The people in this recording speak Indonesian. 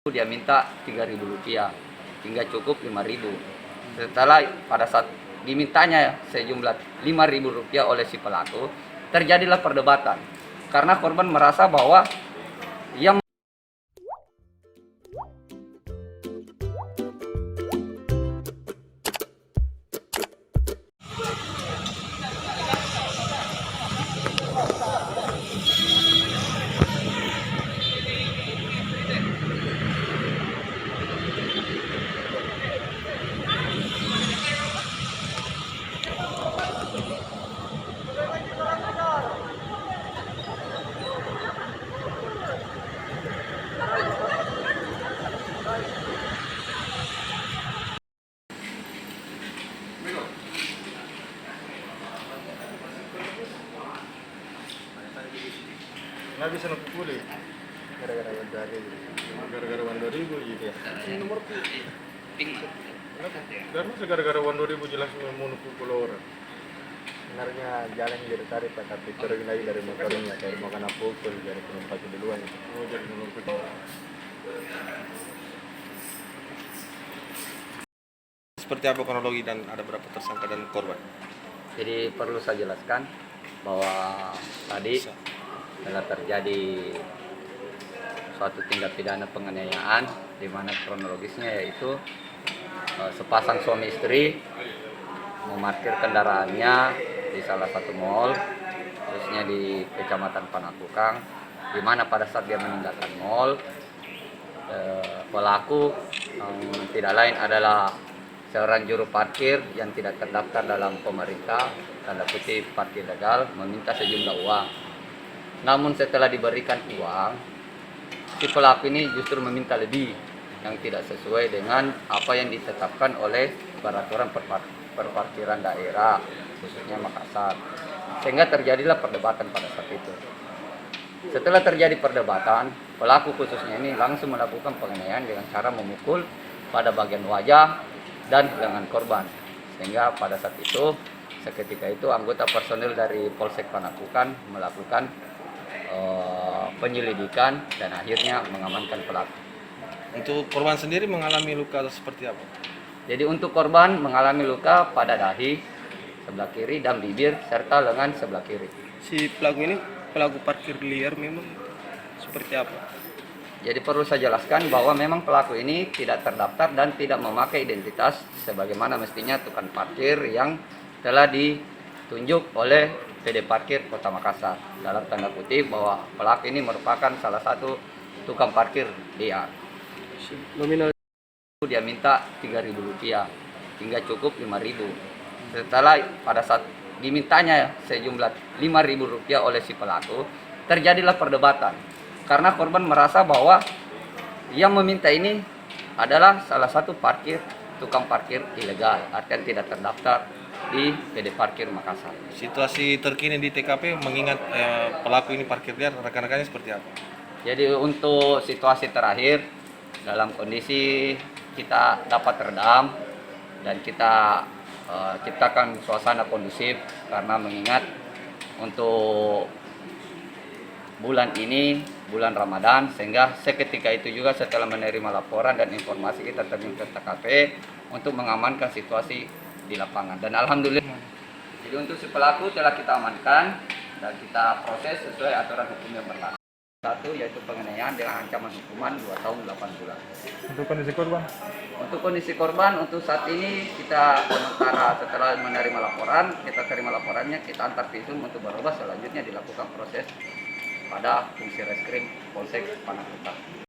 Dia minta Rp3.000 hingga cukup Rp5.000. Setelah pada saat dimintanya sejumlah Rp5.000 oleh si pelaku, terjadilah perdebatan karena korban merasa bahwa ia Nggak bisa pulih gara-gara uang 2000 gitu ya. Nomor karena gara-gara uang 2000 jelas mau pukul orang. Sebenarnya jalan jadi tarik tapi turun lagi dari motornya kayak mau kena pukul dari penumpang duluan itu. Oh jadi penumpang. Seperti apa kronologi dan ada berapa tersangka dan korban? Jadi perlu saya jelaskan bahwa tadi telah terjadi suatu tindak pidana penganiayaan di mana kronologisnya yaitu sepasang suami istri memarkir kendaraannya di salah satu mal, khususnya di Kecamatan Panakukang, di mana pada saat dia meninggalkan mal, pelaku tidak lain adalah seorang juru parkir yang tidak terdaftar dalam pemerintah, tanda kutip parkir legal, meminta sejumlah uang. Namun setelah diberikan uang, si pelaku ini justru meminta lebih yang tidak sesuai dengan apa yang ditetapkan oleh peraturan perparkiran daerah, khususnya Makassar. Sehingga terjadilah perdebatan pada saat itu. Setelah terjadi perdebatan, pelaku khususnya ini langsung melakukan penganiayaan dengan cara memukul pada bagian wajah dan lengan korban. Sehingga pada saat itu, seketika itu anggota personil dari Polsek Panakukang melakukan penyelidikan dan akhirnya mengamankan pelaku. Untuk korban sendiri mengalami luka seperti apa? Jadi untuk korban mengalami luka pada dahi sebelah kiri dan bibir serta lengan sebelah kiri. Si pelaku ini pelaku parkir liar memang seperti apa? Jadi perlu saya jelaskan bahwa memang pelaku ini tidak terdaftar dan tidak memakai identitas sebagaimana mestinya tukang parkir yang telah ditunjuk oleh PD Parkir Kota Makassar. Dalam tanda kutip bahwa pelaku ini merupakan salah satu tukang parkir liar. Nominal Dia minta Rp3.000 hingga cukup Rp5.000. Setelah pada saat dimintanya sejumlah Rp5.000 oleh si pelaku, terjadilah perdebatan karena korban merasa bahwa yang meminta ini adalah salah satu tukang parkir ilegal, artinya tidak terdaftar di PD Parkir Makassar. Situasi terkini di TKP mengingat pelaku ini parkir liar, rekan-rekannya seperti apa? Jadi untuk situasi terakhir dalam kondisi kita dapat redam dan kita ciptakan suasana kondusif karena mengingat untuk bulan ini bulan Ramadan, sehingga seketika itu juga setelah menerima laporan dan informasi kita terjun ke TKP untuk mengamankan situasi di lapangan. Dan alhamdulillah, jadi untuk si pelaku telah kita amankan dan kita proses sesuai aturan hukum yang berlaku. Satu yaitu penganiayaan dengan ancaman hukuman 2 tahun 8 bulan. Untuk kondisi korban? Untuk kondisi korban untuk saat ini kita sementara setelah menerima laporan, kita terima laporannya, kita antar visum untuk berobat, selanjutnya dilakukan proses pada fungsi reskrim Polsek Panakukang.